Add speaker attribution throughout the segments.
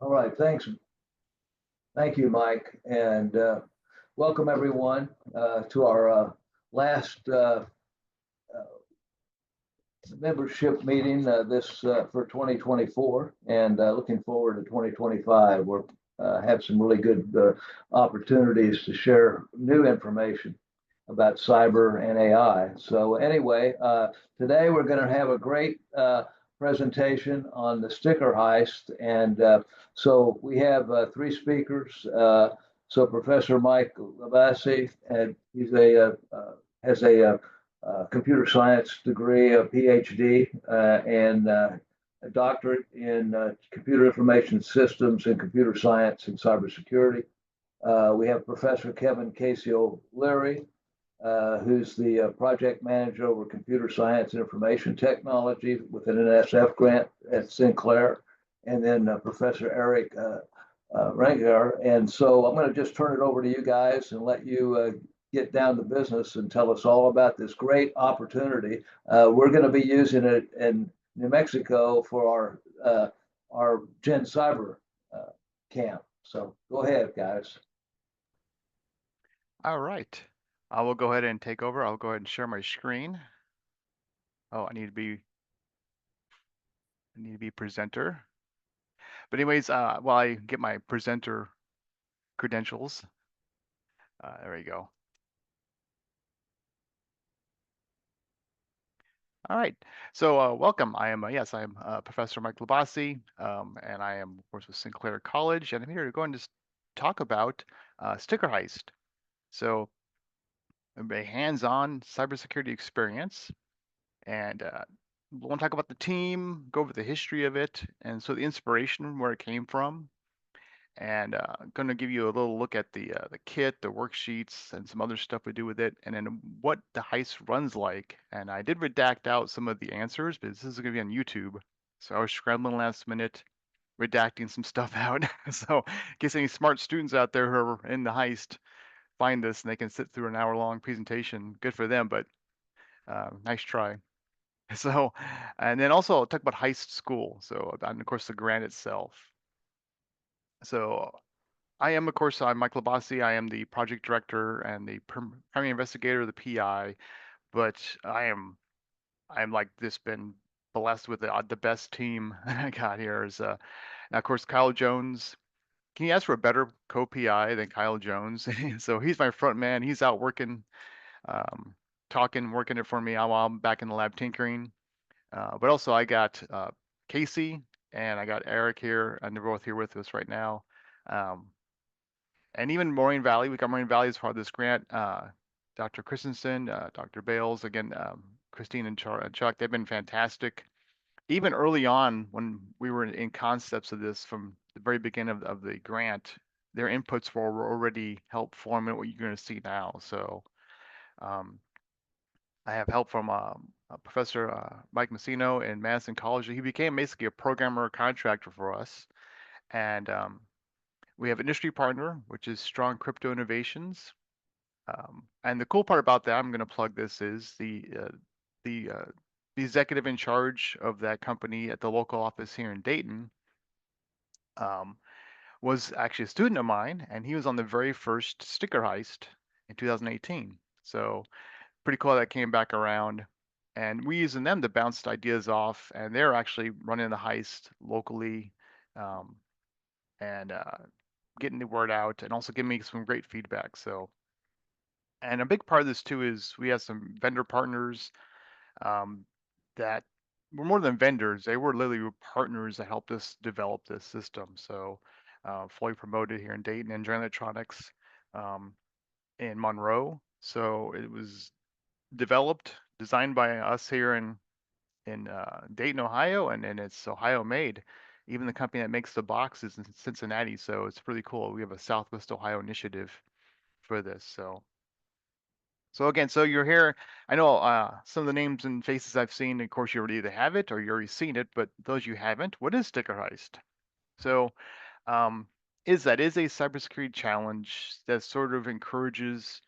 Speaker 1: All right, thanks. Thank you, Mike, and welcome everyone to our last membership meeting for 2024, and looking forward to 2025. We're have some really good opportunities to share new information about cyber and AI. So anyway, today we're going to have a great presentation on the sticker heist. And so we have three speakers. So Professor Mike Lavasi, and he's has a computer science degree, a PhD, and a doctorate in computer information systems and computer science and cybersecurity. We have Professor Kevin Casey O'Leary, who's the project manager over computer science and information technology with an NSF grant at Sinclair, and then Professor Eric Rangar. And so I'm going to just turn it over to you guys and let you get down to business and tell us all about this great opportunity. We're going to be using it in New Mexico for our Gen Cyber camp. So go ahead, guys.
Speaker 2: All right. I will go ahead and take over. I'll go ahead and share my screen. Oh, I need to be presenter. But anyways, while I get my presenter credentials, there we go. All right. So welcome. I am yes, I am Professor Mike Labasi, and I am of course with Sinclair College, and I'm here to go and just talk about sticker heist. So a hands-on cybersecurity experience, and we want to talk about the team, go over the history of it, and so the inspiration, where it came from, and going to give you a little look at the kit, the worksheets, and some other stuff we do with it, and then what the heist runs like. And I did redact out some of the answers, but this is going to be on YouTube, so I was scrambling last minute, redacting some stuff out. So in case any smart students out there who are in the heist find this and they can sit through an hour-long presentation, good for them, but nice try. So, and then also I'll talk about Heist School. So, and of course, the grant itself. So, I'm Mike Labasi. I am the project director and the primary investigator, the PI. But I'm like this, been blessed with the best team I got here. Is now, of course, Kyle Jones. Can you ask for a better co-PI than Kyle Jones? So he's my front man. He's out working, um, working it for me while I'm back in the lab tinkering. But also I got Casey and I got Eric here, and they're both here with us right now. Um, and even Moraine Valley, we got Moraine Valley as part of this grant. Dr. Christensen, Dr. Bales, again, Christine and Chuck, they've been fantastic. Even early on when we were in concepts of this from the very beginning of the grant, their inputs were already help forming what you're going to see now. So um, I have help from Professor Mike Messino in Madison College. He became basically a programmer contractor for us. And we have industry partner, which is Strong Crypto Innovations. And the cool part about that, I'm going to plug this, is the executive in charge of that company at the local office here in Dayton um, was actually a student of mine, and he was on the very first sticker heist in 2018. So pretty cool that came back around. And we using them to bounce ideas off, and they're actually running the heist locally, um, and getting the word out, and also giving me some great feedback. So, and a big part of this too is we have some vendor partners um, that were more than vendors; they were literally partners that helped us develop this system. So, fully promoted here in Dayton, and Joint Electronics um, in Monroe. So it was developed, designed by us here in Dayton, Ohio, and it's Ohio made. Even the company that makes the box is in Cincinnati, so it's pretty cool. We have a Southwest Ohio initiative for this. So again, so you're here. I know some of the names and faces I've seen. Of course, you already either have it or you already seen it. But those you haven't, what is Sticker Heist? So um, is a cybersecurity challenge that sort of encourages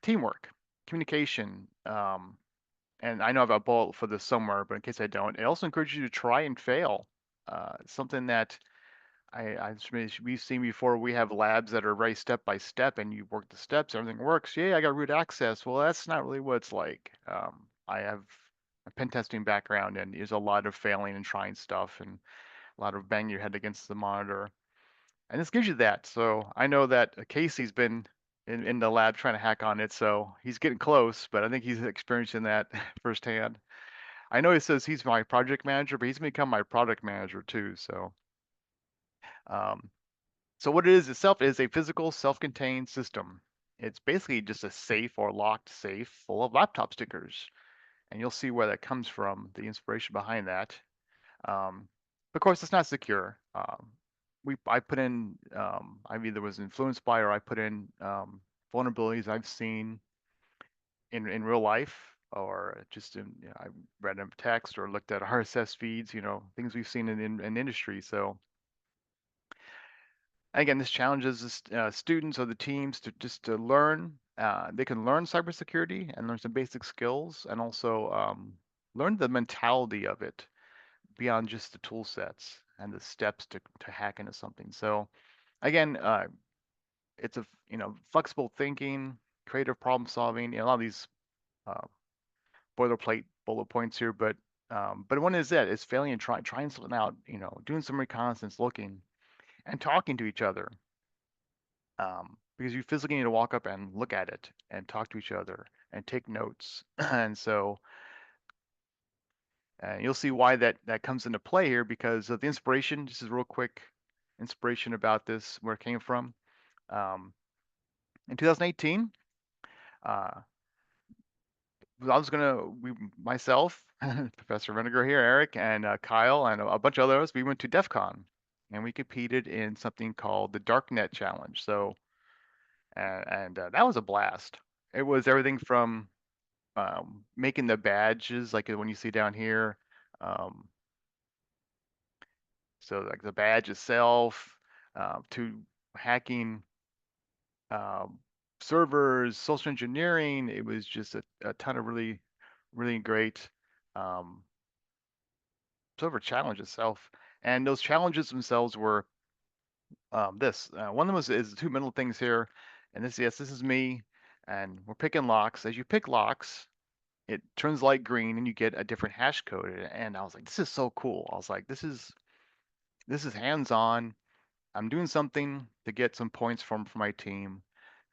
Speaker 2: teamwork, communication, and I know I've got a bullet for this somewhere, but in case I don't, it also encourages you to try and fail. Something that we've seen before, we have labs that are very step by step and you work the steps, everything works. Yeah, I got root access. Well, that's not really what it's like. I have a pen testing background and there's a lot of failing and trying stuff and a lot of banging your head against the monitor. And this gives you that. So I know that Casey's been in the lab trying to hack on it, so he's getting close, but I think he's experiencing that firsthand. I know he says he's my project manager, but he's become my product manager too. Um, so what it is itself is a physical self-contained system. It's basically just a safe or locked safe full of laptop stickers. And you'll see where that comes from, the inspiration behind that. Of course, it's not secure. I put in, I either was influenced by or I put in vulnerabilities I've seen in real life or just in, I read them text or looked at RSS feeds, things we've seen in industry. So again, this challenges the students or the teams to just to learn. They can learn cybersecurity and learn some basic skills, and also learn the mentality of it beyond just the tool sets and the steps to hack into something. So again, it's a flexible thinking, creative problem solving. A lot of these uh, boilerplate bullet points here, but one is that it's failing and trying something out. Doing some reconnaissance, looking and talking to each other. Because you physically need to walk up and look at it and talk to each other and take notes. And so you'll see why that comes into play here because of the inspiration. This is real quick inspiration about this, where it came from. Um, in 2018, uh, I was myself, Professor Vinegar here, Eric, and Kyle, and a bunch of others, we went to DEF CON and we competed in something called the Darknet Challenge. So, and that was a blast. It was everything from making the badges like when you see down here. Um, so like the badge itself, to hacking um, servers, social engineering. It was just a ton of really, really great um, sort of a challenge itself. And those challenges themselves were this. One of them is the two middle things here. And this is me. And we're picking locks. As you pick locks, it turns light green and you get a different hash code. And I was like, this is so cool. I was like, this is hands-on. I'm doing something to get some points for my team.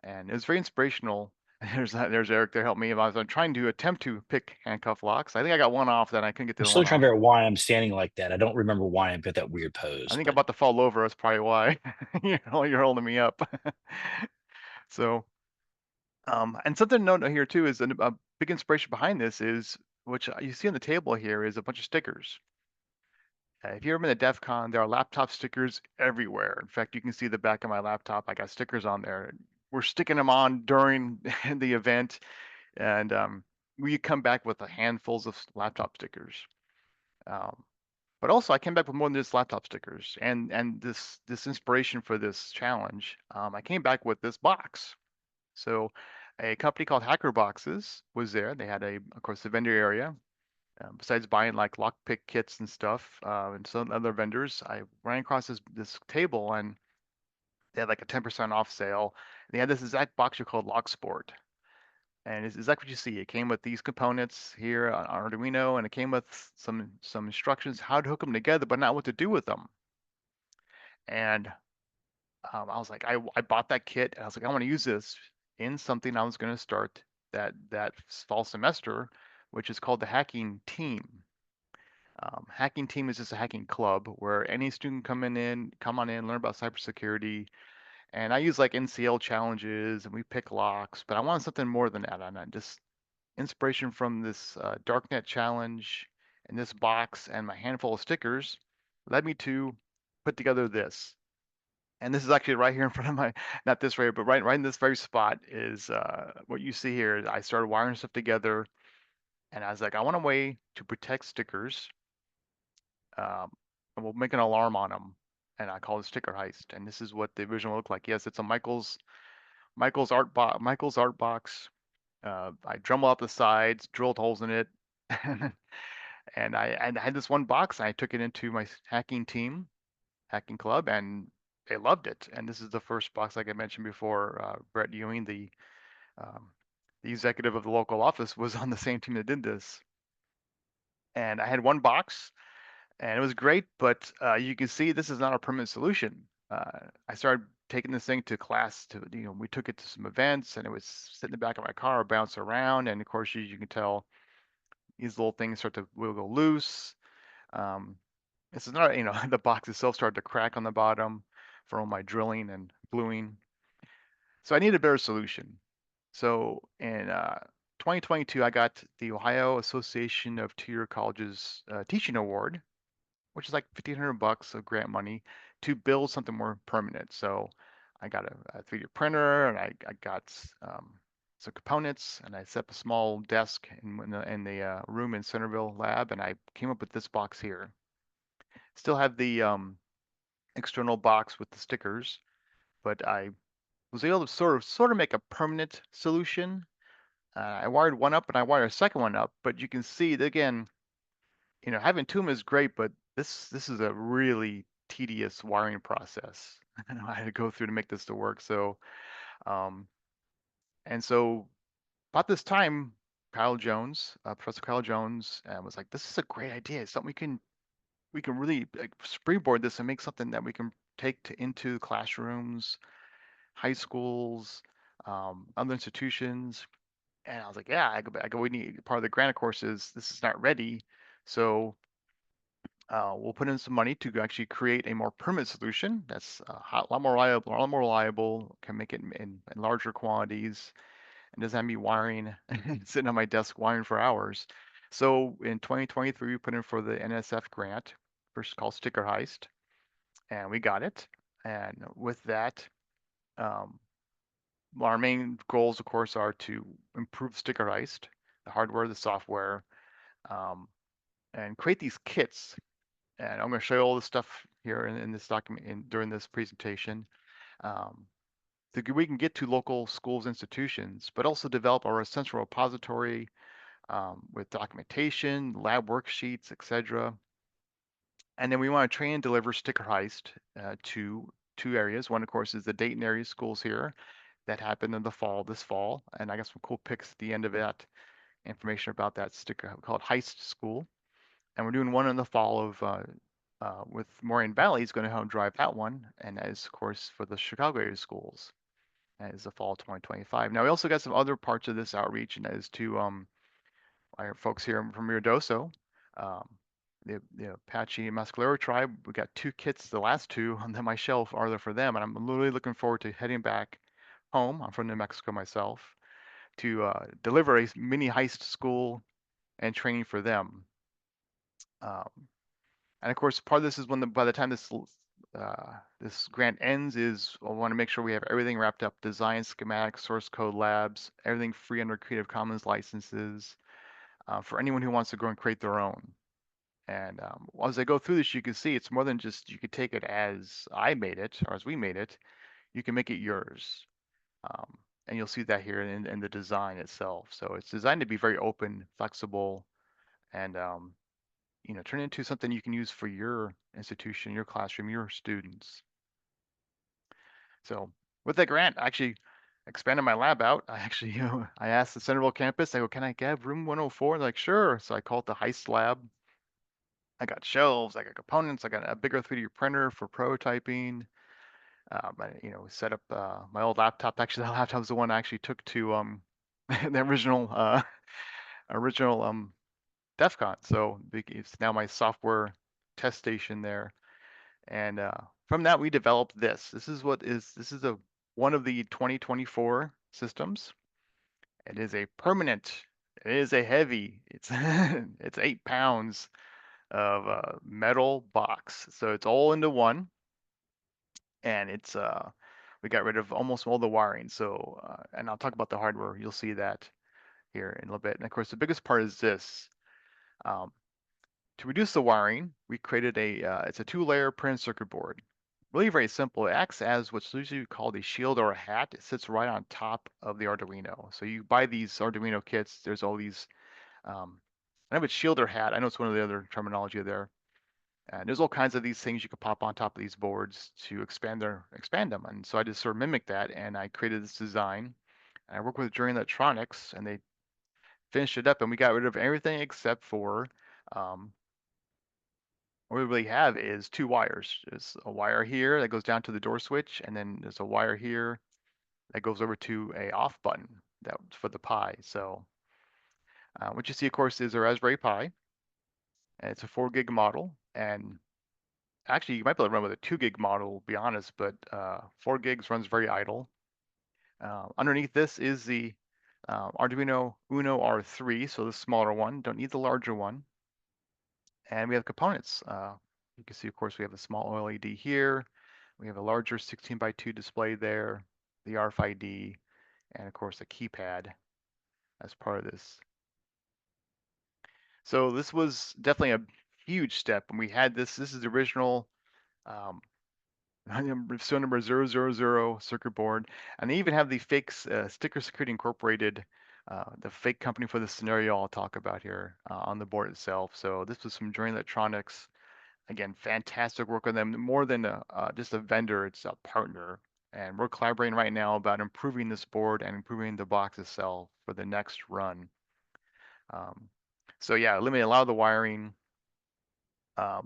Speaker 2: And it was very inspirational. There's Eric there helped me. I was trying to attempt to pick handcuff locks. I think I got one off, then I couldn't get the
Speaker 3: I'm
Speaker 2: other
Speaker 3: still
Speaker 2: one
Speaker 3: trying to
Speaker 2: off.
Speaker 3: figure out why I'm standing like that. I don't remember why I'm at that weird
Speaker 2: I
Speaker 3: pose,
Speaker 2: think I'm
Speaker 3: but
Speaker 2: about to fall over. That's probably why. You're holding me up. So, and something to note here too is a big inspiration behind this is, which you see on the table here, is a bunch of stickers. If you've ever been to DEF CON, there are laptop stickers everywhere. In fact, you can see the back of my laptop. I got stickers on there. We're sticking them on during the event, and we come back with a handfuls of laptop stickers. Um, but also, I came back with more than just laptop stickers, and this inspiration for this challenge. I came back with this box. So, a company called Hacker Boxes was there. They had of course, the vendor area. Besides buying like lockpick kits and stuff, and some other vendors, I ran across this table and they had like a 10% off sale. They had this exact box here called Locksport, and it's exactly what you see. It came with these components here on Arduino, and it came with some instructions how to hook them together, but not what to do with them. And I was like, I bought that kit, and I was like, I want to use this in something I was going to start that fall semester, which is called the Hacking Team. Hacking Team is just a hacking club where any student come on in, learn about cybersecurity. And I use like NCL challenges and we pick locks, but I wanted something more than that. And I just inspiration from this Darknet challenge and this box and my handful of stickers led me to put together this. And this is actually right here in front of my, not this right, but right in this very spot is what you see here. I started wiring stuff together and I was like, I want a way to protect stickers, and we'll make an alarm on them. And I call it sticker heist. And this is what the original looked like. Yes, it's a Michael's art box. I dremel out the sides, drilled holes in it, and I had this one box. And I took it into my hacking team, hacking club, and they loved it. And this is the first box, like I mentioned before. Brett Ewing, um, the executive of the local office, was on the same team that did this. And I had one box, and it was great, but you can see this is not a permanent solution. I started taking this thing to class. We took it to some events, and it was sitting in the back of my car, bounce around, and of course, you can tell these little things start to wiggle loose. Um, this is not, the box itself started to crack on the bottom from all my drilling and bluing. So I need a better solution. So in 2022, I got the Ohio Association of Two-Year Colleges Teaching Award, which is like $1,500 of grant money to build something more permanent. So I got a 3D printer, and I got some components, and I set up a small desk in the room in Centerville lab, and I came up with this box here. Still have the external box with the stickers, but I was able to sort of make a permanent solution. I wired one up and I wired a second one up, but you can see that again, having two of them is great, but this is a really tedious wiring process. I had to go through to make this to work. So, um, and so about this time, Professor Kyle Jones, was like, "This is a great idea. It's something we can really like, springboard this and make something that we can take into classrooms, high schools, other institutions." And I was like, "Yeah, we need part of the grant, of course, is this is not ready, so." We'll put in some money to actually create a more permanent solution that's a lot more reliable, can make it in larger quantities, and doesn't have me wiring, sitting on my desk wiring for hours. So in 2023, we put in for the NSF grant, first called Sticker Heist, and we got it. And with that, um, our main goals, of course, are to improve Sticker Heist, the hardware, the software, um, and create these kits. And I'm going to show you all this stuff here in this document during this presentation. Um, we can get to local schools, institutions, but also develop our central repository with documentation, lab worksheets, etc. And then we want to train and deliver Sticker Heist to two areas. One, of course, is the Dayton area schools here that happened in this fall. And I got some cool pics at the end of that, information about that sticker called Heist School. And we're doing one in the fall with Moraine Valley is going to help drive that one, and that is, of course, for the Chicago area schools. That is the fall of 2025. Now we also got some other parts of this outreach, and that is to our folks here from Ruidoso, um, the Apache and Mescalero tribe. We got two kits, the last two on my shelf are there for them, and I'm really looking forward to heading back home. I'm from New Mexico myself to deliver a mini heist school and training for them. Um, and of course, part of this is by the time this grant ends, is I want to make sure we have everything wrapped up: design, schematics, source code, labs, everything free under Creative Commons licenses for anyone who wants to go and create their own. And as I go through this, you can see it's more than just you could take it as I made it or as we made it. You can make it yours. And you'll see that here in the design itself. So it's designed to be very open, flexible, and turn it into something you can use for your institution, your classroom, your students. So with that grant, I actually expanded my lab out. I actually, I asked the Centerville campus, I go, "Can I get room 104? They're like, "Sure." So I called the Heist lab. I got shelves, I got components, I got a bigger 3D printer for prototyping. Set up my old laptop. Actually, that laptop was the one I actually took to the original DEF CON. So it's now my software test station there. And from that, we developed this. This is one of the 2024 systems. It is a permanent. It is a heavy. It's it's 8 pounds of metal box. So it's all into one, and it's we got rid of almost all the wiring. So and I'll talk about the hardware. You'll see that here in a little bit. And of course, the biggest part is this. Um, To reduce the wiring, we created it's a 2-layer printed circuit board. Really very simple. It acts as what's usually called a shield or a hat. It sits right on top of the Arduino. So you buy these Arduino kits, there's all these, I know it's shield or hat. I know it's one of the other terminology there. And there's all kinds of these things you can pop on top of these boards to expand them. And so I just sort of mimicked that, and I created this design. And I worked with Journey Electronics, and they finished it up, and we got rid of everything except for um, what we really have is two wires. There's a wire here that goes down to the door switch, and then there's a wire here that goes over to a off button that's for the Pi. So what you see, of course, is a Raspberry Pi. And it's a 4 gig model, and actually you might be able to run with a 2 gig model, to be honest, but 4 gigs runs very idle. Underneath this is the Arduino Uno R3, so the smaller one. Don't need the larger one. And we have components. You can see, of course, we have a small OLED here. We have a larger 16:2 display there, the RFID, and of course a keypad as part of this. So this was definitely a huge step when we had this. This is the original um, serial number 000 circuit board, and they even have the fake Sticker Security Incorporated, the fake company for the scenario I'll talk about here on the board itself. So this was from Journey Electronics. Again, fantastic work with them. More than just a vendor, it's a partner. And we're collaborating right now about improving this board and improving the box itself for the next run. So yeah, eliminate a lot of the wiring,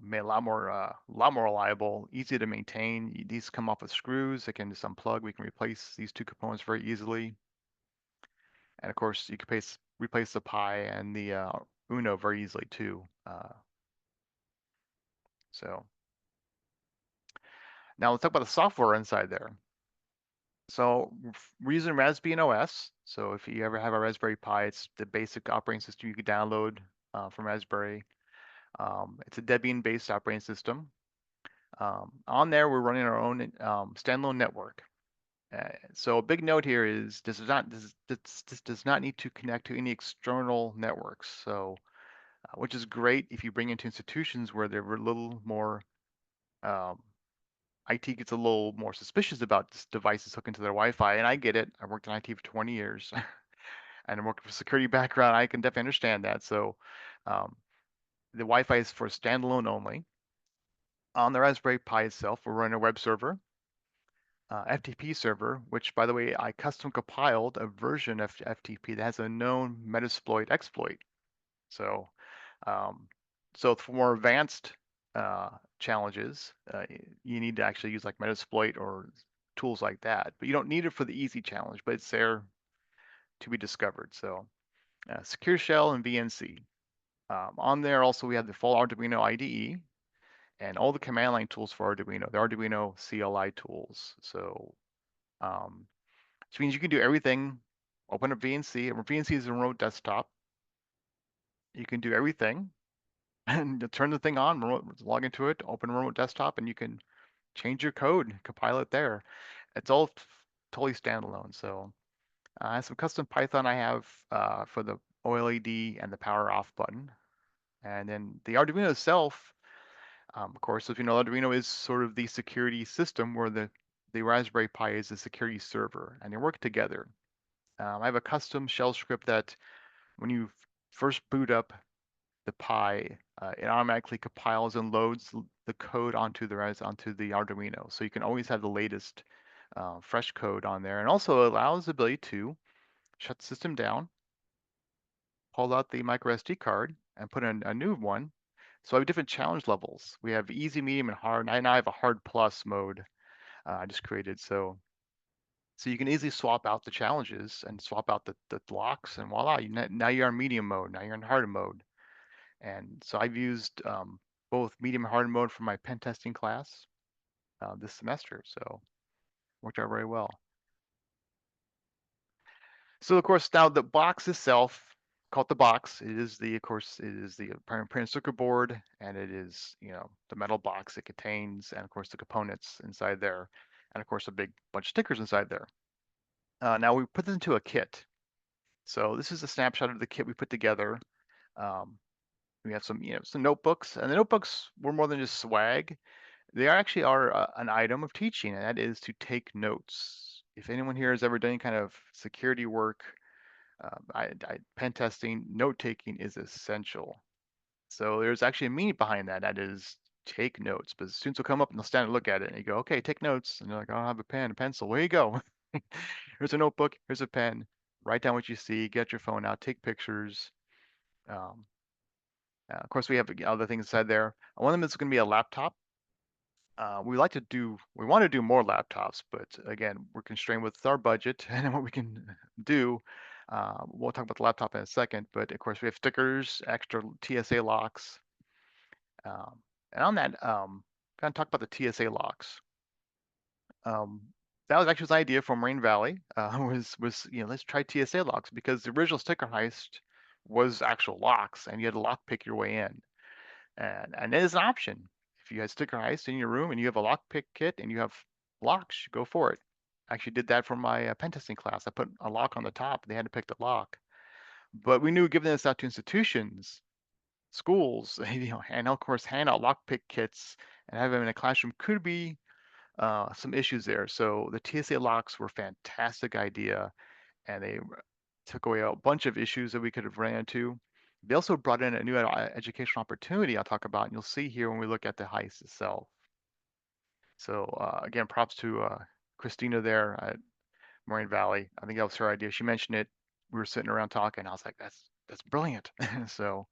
Speaker 2: made a lot more reliable, easy to maintain. These come off with screws. They can just unplug. We can replace these two components very easily. And of course, you can replace the Pi and the Uno very easily too. So now let's talk about the software inside there. So we're using Raspbian OS. So if you ever have a Raspberry Pi, it's the basic operating system you could download from Raspberry. It's a Debian-based operating system. On there, we're running our own standalone network. So a big note here is this does not need to connect to any external networks. So, which is great if you bring into institutions where they're a little more IT gets a little more suspicious about devices hooking to their Wi-Fi, and I get it. I worked in IT for 20 years, and I'm working for a security background. I can definitely understand that. So, the Wi-Fi is for standalone only. On the Raspberry Pi itself, we're running a web server. FTP server, which by the way, I custom compiled a version of FTP that has a known Metasploit exploit. So, um, so for more advanced challenges, you need to actually use like Metasploit or tools like that. But you don't need it for the easy challenge, but it's there to be discovered. So, Secure Shell and VNC. On there also we have the full Arduino IDE and all the command line tools for Arduino, the Arduino CLI tools. So which means you can do everything. Open up VNC. VNC is a remote desktop. You can do everything and turn the thing on, log into it, open a remote desktop, and you can change your code, compile it there. It's all totally standalone. So I have some custom Python I have for the OLED and the power off button. And then the Arduino itself, of course, if you know, Arduino is sort of the security system where the Raspberry Pi is the security server, and they work together. I have a custom shell script that when you first boot up the Pi, it automatically compiles and loads the code onto the Arduino. So you can always have the latest fresh code on there, and also allows the ability to shut the system down, pull out the micro SD card, and put in a new one. So I have different challenge levels. We have easy, medium, and hard. And I now have a hard plus mode I just created. So you can easily swap out the challenges and swap out the blocks, and voila, now you're in medium mode. Now you're in hard mode. And so I've used both medium and hard mode for my pen testing class this semester. So worked out very well. So of course, now the box itself, called the box, it is the printed circuit board, and it is, the metal box it contains, and of course the components inside there, and of course a big bunch of stickers inside there. Now we put this into a kit. So this is a snapshot of the kit we put together. We have some notebooks, and the notebooks were more than just swag. They actually are an item of teaching, and that is to take notes. If anyone here has ever done any kind of security work, pen testing, note taking is essential. So there's actually a meaning behind that. That is, take notes. But students will come up and they'll stand and look at it, and you go, okay, take notes. And they're like, I don't have a pen, a pencil. Where you go? Here's a notebook. Here's a pen. Write down what you see. Get your phone out. Take pictures. Um, of course, we have other things inside there. One of them is going to be a laptop. We want to do more laptops, but again, we're constrained with our budget and what we can do. We'll talk about the laptop in a second, but of course we have stickers, extra TSA locks. And on that, kind of talk about the TSA locks. That was actually an idea from Rain Valley. Was let's try TSA locks, because the original sticker heist was actual locks, and you had to lock pick your way in, and it is an option. If you had sticker heist in your room and you have a lock pick kit and you have locks, go for it. I actually did that for my pen testing class. I put a lock on the top. They had to pick the lock, but we knew giving this out to institutions, schools, and of course hand out lock pick kits and have them in a classroom could be some issues there. So the TSA locks were a fantastic idea, and they took away a bunch of issues that we could have ran into. They also brought in a new educational opportunity I'll talk about, and you'll see here when we look at the heist itself. So again, props to Christina there at Moraine Valley. I think that was her idea. She mentioned it. We were sitting around talking. I was like, that's brilliant. So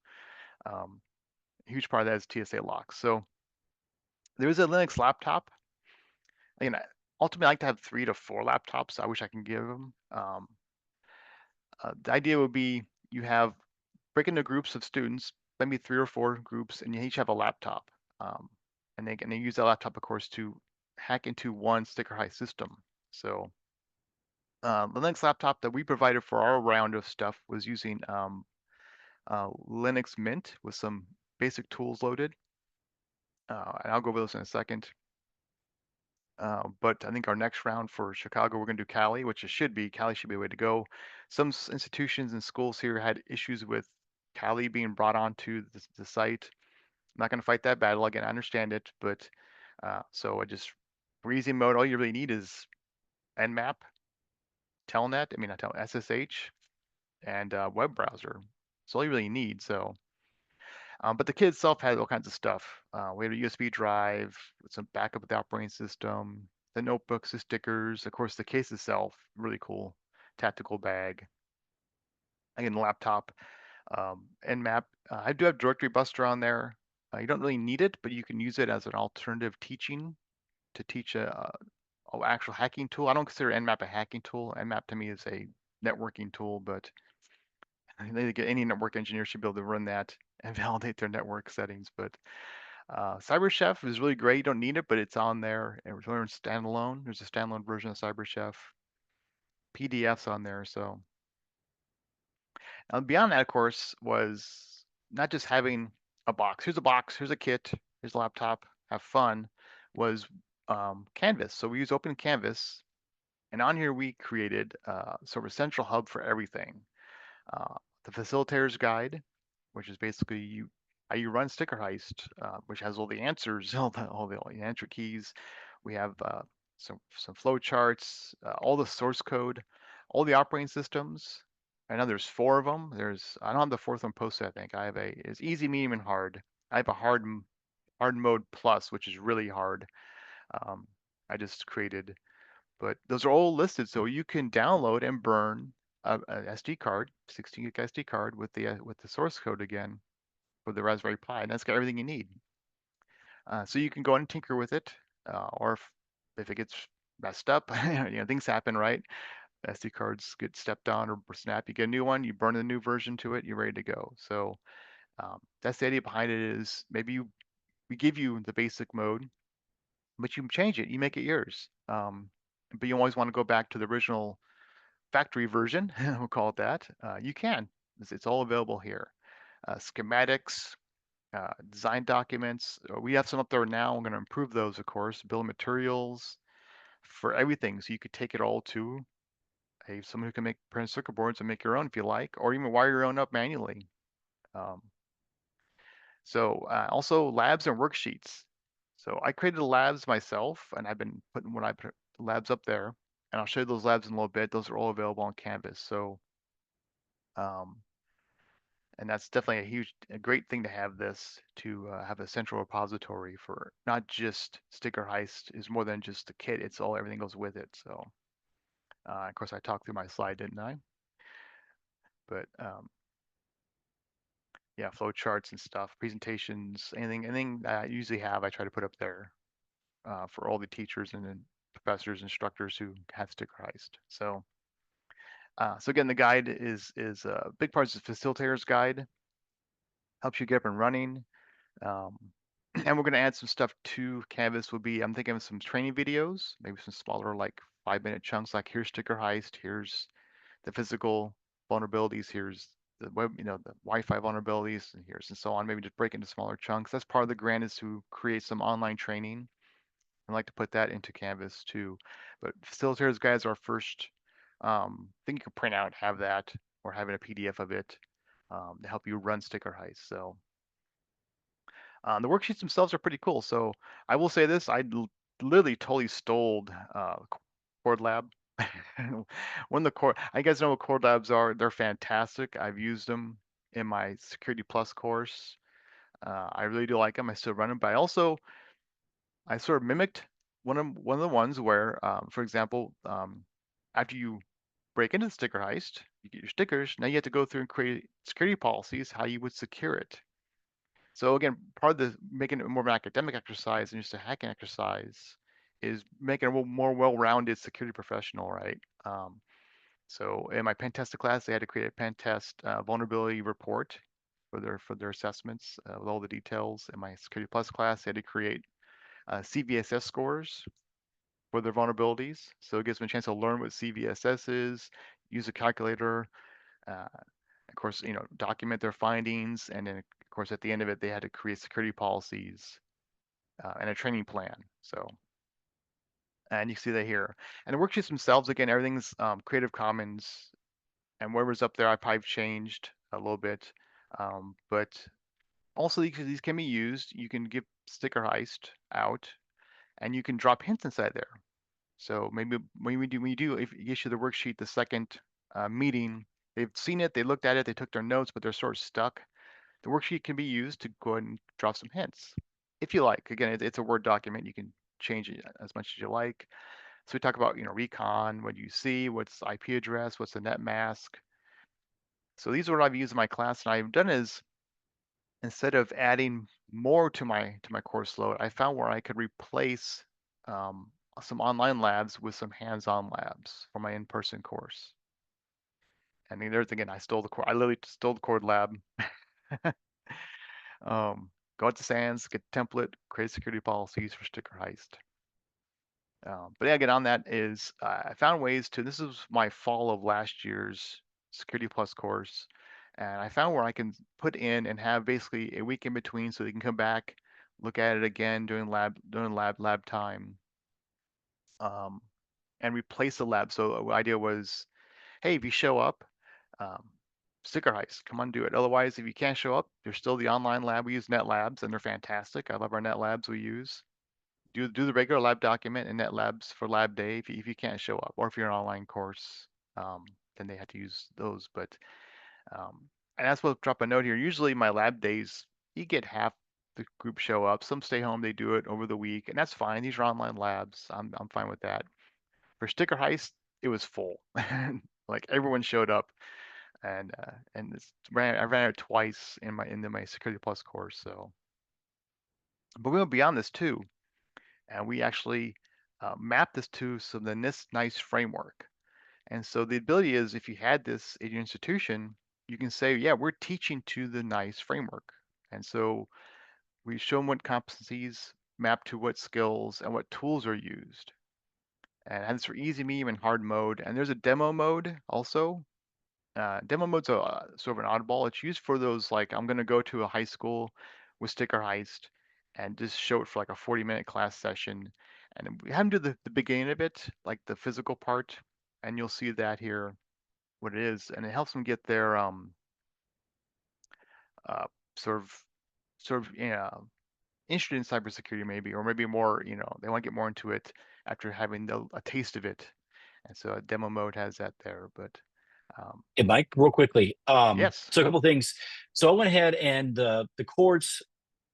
Speaker 2: huge part of that is TSA locks. So there is a Linux laptop. Again, ultimately, I like to have 3 to 4 laptops. I wish I can give them. The idea would be you break into groups of students, maybe 3 or 4 groups, and you each have a laptop. And they use that laptop, of course, to hack into one sticker heist system. So the Linux laptop that we provided for our round of stuff was using Linux Mint with some basic tools loaded. And I'll go over those in a second. But I think our next round for Chicago, we're going to do Cali, Cali should be a way to go. Some institutions and schools here had issues with Cali being brought onto the site. I'm not going to fight that battle. Again, I understand it, but so for easy mode, all you really need is Nmap, Telnet, I mean, not Telnet, SSH, and web browser. That's all you really need. So, but the kit itself had all kinds of stuff. We had a USB drive with some backup with the operating system, the notebooks, the stickers, of course, the case itself, really cool, tactical bag. Again, the laptop, Nmap. I do have Directory Buster on there. You don't really need it, but you can use it as an alternative teaching to teach a actual hacking tool. I don't consider Nmap a hacking tool. Nmap to me is a networking tool, but I think any network engineer should be able to run that and validate their network settings. But CyberChef is really great. You don't need it, but it's on there. And we're standalone. There's a standalone version of CyberChef. PDFs on there. So beyond that, of course, was not just having a box. Here's a box. Here's a kit. Here's a laptop. Have fun. Was Canvas. So we use Open Canvas, and on here we created sort of a central hub for everything. The facilitator's guide, which is basically how you run Sticker Heist, which has all the answers, all the answer keys. We have some flow charts, all the source code, all the operating systems. I know there's 4 of them. I don't have the 4th one posted. I think I have it's easy, medium, and hard. I have a hard mode plus, which is really hard. I just created, but those are all listed, so you can download and burn an SD card, 16 gig SD card with the source code again for the Raspberry Pi, and that's got everything you need. So you can go and tinker with it, or if it gets messed up, things happen, right? SD cards get stepped on or snap. You get a new one, you burn the new version to it, you're ready to go. So that's the idea behind it. Is maybe we give you the basic mode, but you change it, you make it yours. But you always want to go back to the original factory version, we'll call it that. You can. It's all available here. Schematics, design documents. We have some up there now. I'm going to improve those, of course. Bill of materials for everything. So you could take it all to someone who can make printed circuit boards and make your own if you like, or even wire your own up manually. So also labs and worksheets. So I created the labs myself, and I've been putting when I put labs up there, and I'll show you those labs in a little bit. Those are all available on Canvas. So And that's definitely a great thing to have this, to have a central repository for not just Sticker Heist is more than just the kit. It's all, everything goes with it. So, of course, I talked through my slide, didn't I? But yeah, flow charts and stuff, presentations, anything that I usually have, I try to put up there for all the teachers and then professors, instructors who have Sticker Heist. So, so again, the guide is a big part of the facilitator's guide, helps you get up and running. And we're going to add some stuff to Canvas. I'm thinking of some training videos, maybe some smaller, like 5-minute chunks, like here's Sticker Heist, here's the physical vulnerabilities, here's the web, the Wi-Fi vulnerabilities, and so on. Maybe just break into smaller chunks. That's part of the grant, is to create some online training. I'd like to put that into Canvas too. But facilitators guides are first thing you can print out, have that, or have it a PDF of it to help you run Sticker Heist. So the worksheets themselves are pretty cool. So I will say this, literally totally stole Cord Lab. One of the core, I guys know what Cord Labs are. They're fantastic. I've used them in my Security Plus course. I really do like them. I still run them, but I sort of mimicked one of the ones where, for example, after you break into the Sticker Heist, you get your stickers. Now you have to go through and create security policies, how you would secure it. So again, part of the making it more of an academic exercise than just a hacking exercise is making a more well-rounded security professional, right? So in my pen tester class, they had to create a pen test vulnerability report for their assessments with all the details. In my Security Plus class, they had to create CVSS scores for their vulnerabilities. So it gives them a chance to learn what CVSS is, use a calculator, of course, document their findings, and then of course at the end of it, they had to create security policies and a training plan. So, and you see that here. And the worksheets themselves, again, everything's Creative Commons, and whatever's up there, I've changed a little bit. But also these can be used. You can give Sticker Heist out, and you can drop hints inside there. So maybe when you do, if you issue the worksheet the second meeting, they've seen it, they looked at it, they took their notes, but they're sort of stuck. The worksheet can be used to go ahead and drop some hints, if you like. Again, it's a Word document. You can change it as much as you like. So we talk about, recon, what do you see, what's the IP address, what's the net mask. So these are what I've used in my class, and I've done is, instead of adding more to my course load, I found where I could replace some online labs with some hands-on labs for my in-person course. I mean, there's again, I literally stole the Cord Lab. Go out to SANS, get template, create security policies for Sticker Heist. But yeah, again, on that is I found ways to, this is my fall of last year's Security Plus course. And I found where I can put in and have basically a week in between so they can come back, look at it again during lab time, and replace the lab. So the idea was, hey, if you show up, um, Sticker Heist, come on, do it. Otherwise, if you can't show up, there's still the online lab. We use Net Labs, and they're fantastic. I love our Net Labs we use. Do the regular lab document and Net Labs for lab day if you can't show up, or if you're an online course, then they have to use those. But and that's what drop a note here. Usually my lab days, you get half the group show up. Some stay home, they do it over the week, and that's fine. These are online labs. I'm fine with that. For Sticker Heist, it was full. Like everyone showed up, and I ran it twice in my Security Plus course. So, but we went beyond this too, and we actually mapped this to some of the NIST framework. And so the ability is, if you had this at your institution, you can say, yeah, we're teaching to the NICE framework. And so we show them what competencies map to what skills and what tools are used. And that's for easy, medium, and hard mode. And there's a demo mode also. Demo mode's sort of an oddball. It's used for those, like, I'm going to go to a high school with Sticker Heist and just show it for like a 40-minute class session. And we have them do the beginning of it, like the physical part. And you'll see that here, what it is. And it helps them get their uh, sort of interested in cybersecurity maybe, or maybe more, they want to get more into it after having a taste of it. And so a demo mode has that there. But
Speaker 3: Hey, Mike, real quickly.
Speaker 2: Yes.
Speaker 3: So a couple things. So I went ahead and the chords,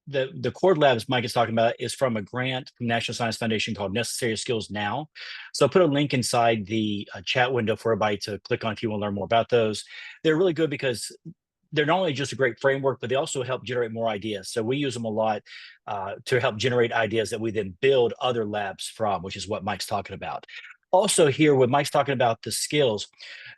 Speaker 3: the chord labs Mike is talking about is from a grant from National Science Foundation called Necessary Skills Now. So I'll put a link inside the chat window for everybody to click on if you want to learn more about those. They're really good because they're not only just a great framework, but they also help generate more ideas. So we use them a lot to help generate ideas that we then build other labs from, which is what Mike's talking about. Also here, when Mike's talking about the skills,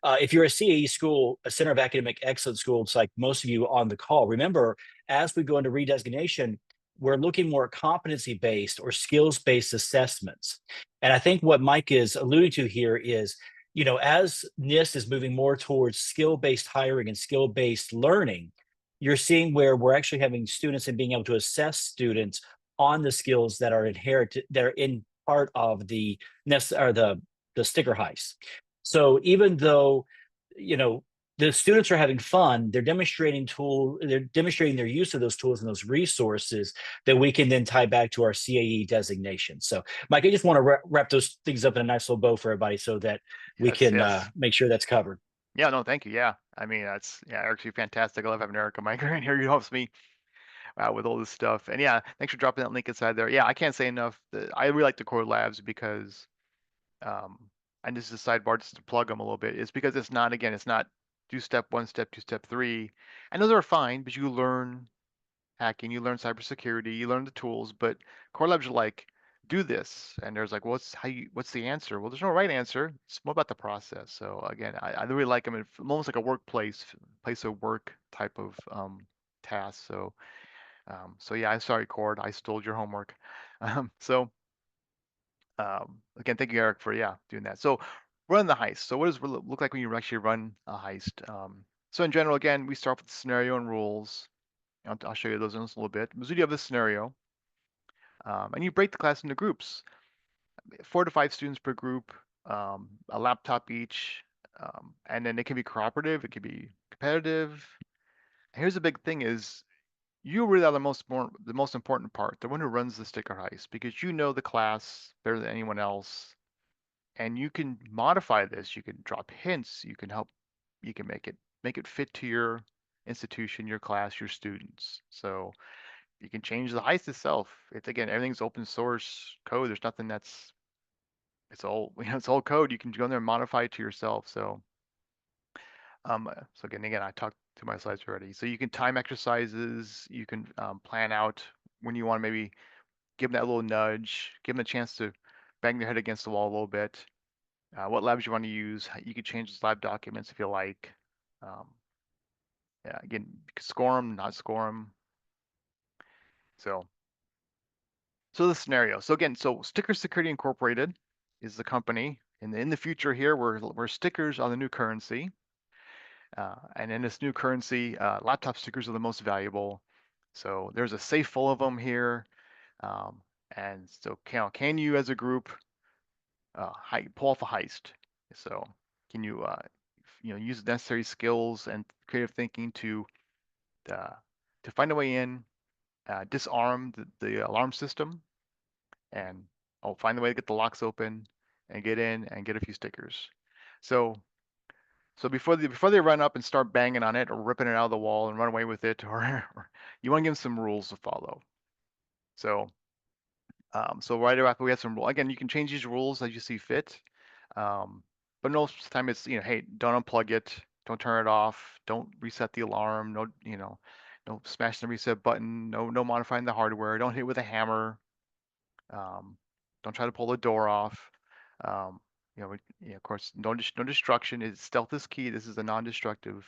Speaker 3: if you're a CAE school, a Center of Academic Excellence school, it's like most of you on the call, remember, as we go into redesignation, we're looking more at competency-based or skills-based assessments. And I think what Mike is alluding to here is, you know, as NIST is moving more towards skill-based hiring and skill-based learning, you're seeing where we're actually having students and being able to assess students on the skills that are inherited, that are in part of the NIST or the sticker heist. So even though, you know, the students are having fun, they're demonstrating their use of those tools and those resources that we can then tie back to our CAE designation. So Mike, I just want to wrap those things up in a nice little bow for everybody so that we
Speaker 2: Yes,
Speaker 3: can
Speaker 2: yes.
Speaker 3: make sure that's covered.
Speaker 2: Yeah, no, thank you. Yeah. I mean, Eric's fantastic. I love having Eric on my in here. He helps me with all this stuff. And yeah, thanks for dropping that link inside there. Yeah, I can't say enough. I really like the core labs because, um, and this is a sidebar just to plug them a little bit. It's because it's not, again, it's not do step one, step two, step three. And those are fine, but you learn hacking, you learn cybersecurity, you learn the tools. But core labs are like, do this, and there's like, what's the answer? Well, there's no right answer. It's more about the process. So again, I really like them. It's almost like a workplace, place of work type of task. So yeah, I'm sorry, Cord, I stole your homework. Again, thank you, Eric, for doing that. So run the heist. So what does it look like when you actually run a heist? So in general, again, we start with the scenario and rules. I'll show you those in a little bit. So you have the scenario, and you break the class into groups, 4 to 5 students per group, a laptop each, and then it can be cooperative, it can be competitive. And here's the big thing: is you really are the most important part, the one who runs the sticker heist, because you know the class better than anyone else, and you can modify this. You can drop hints. You can help. You can make it fit to your institution, your class, your students. So you can change the heist itself. It's again, everything's open source code. There's nothing it's all it's all code. You can go in there and modify it to yourself. So again, I talked to my slides already. So you can time exercises. You can plan out when you want to maybe give them that little nudge, give them a chance to bang their head against the wall a little bit. What labs you want to use. You could change the lab documents if you like. Um, yeah, again, you could score them, not score them. So the scenario. So again, Sticker Security Incorporated is the company, and in the future here, where stickers are the new currency. And in this new currency, laptop stickers are the most valuable. So there's a safe full of them here. And so can you as a group pull off a heist? So can you use the necessary skills and creative thinking uh, to find a way in, disarm the alarm system, and find a way to get the locks open and get in and get a few stickers. So before they run up and start banging on it or ripping it out of the wall and run away with it, or you want to give them some rules to follow. So right after we have some rules, again, you can change these rules as you see fit. But most of the time it's, hey, don't unplug it, don't turn it off, don't reset the alarm, no smash the reset button, no modifying the hardware, don't hit with a hammer, don't try to pull the door off. Of course, no destruction. Stealth is key. This is a non-destructive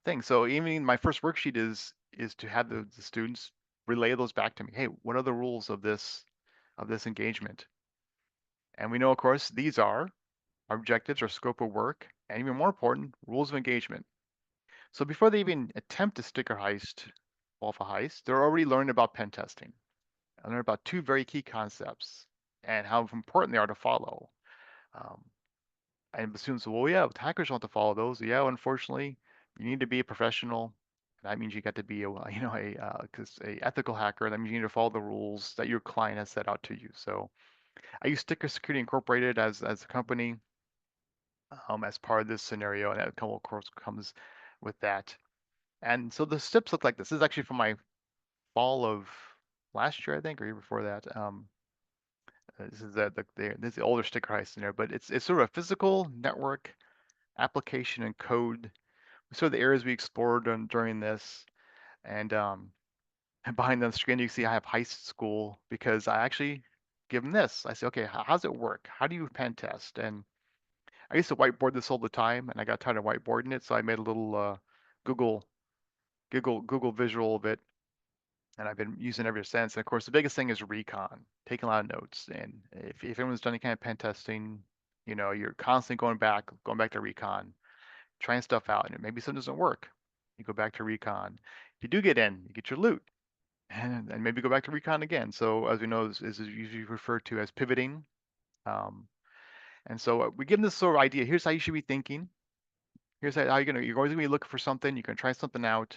Speaker 2: thing. So even my first worksheet is to have the students relay those back to me. Hey, what are the rules of this engagement? And we know, of course, these are our objectives, our scope of work, and even more important, rules of engagement. So before they even attempt a sticker heist, Alpha heist, they're already learning about pen testing. And learn about 2 very key concepts and how important they are to follow. And the students say, well, yeah, hackers want to follow those. Yeah, unfortunately, you need to be a professional. That means you got to be a ethical hacker. That means you need to follow the rules that your client has set out to you. So I use Sticker Security Incorporated as a company. as part of this scenario, and that of course comes with that. And so the steps look like this. This is actually from my fall of last year, I think, or year before that. This is this is the older sticker heist in there, but it's sort of a physical network application and code. So the areas we explored during this, and behind the screen you see I have Heist School because I actually give them this. I say, okay, how's it work? How do you pen test? And I used to whiteboard this all the time, and I got tired of whiteboarding it, so I made a little Google Google visual of it, and I've been using it ever since. And of course, the biggest thing is recon, taking a lot of notes. And if anyone's done any kind of pen testing, you know, you're constantly going back to recon, trying stuff out, and maybe something doesn't work. You go back to recon. If you do get in, you get your loot, and maybe go back to recon again. So as we know, this is usually referred to as pivoting. Um, and so we give them this sort of idea. Here's how you should be thinking. Here's how you're always gonna be looking for something. You can try something out.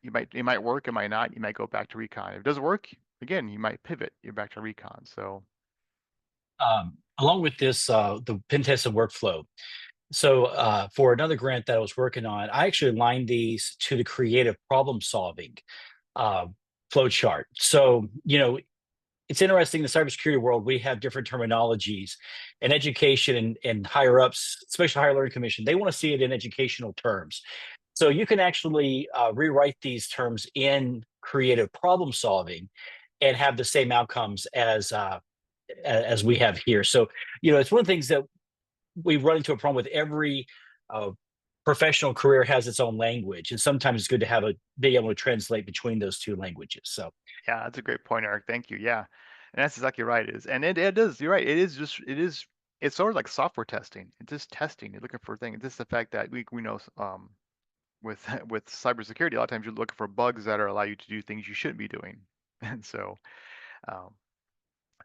Speaker 2: It might work, it might not. You might go back to recon. If it doesn't work, again, you might pivot. You're back to recon. So
Speaker 3: Along with this, the pen test and workflow. So for another grant that I was working on, I actually aligned these to the creative problem solving uh, flow chart. So, you know, it's interesting in the cybersecurity world, we have different terminologies and education and higher ups, especially higher learning commission, they want to see it in educational terms. So you can actually rewrite these terms in creative problem solving and have the same outcomes as we have here. So, you know, it's one of the things that we run into a problem with every uh, professional career has its own language, and sometimes it's good to have be able to translate between those two languages. So
Speaker 2: yeah, that's a great point, Eric. Thank you. Yeah, and that's exactly right. It is, and it is. You're right. It's sort of like software testing. It's just testing. You're looking for things. Just the fact that we know with with cybersecurity, a lot of times you're looking for bugs that are allow you to do things you shouldn't be doing. And so um,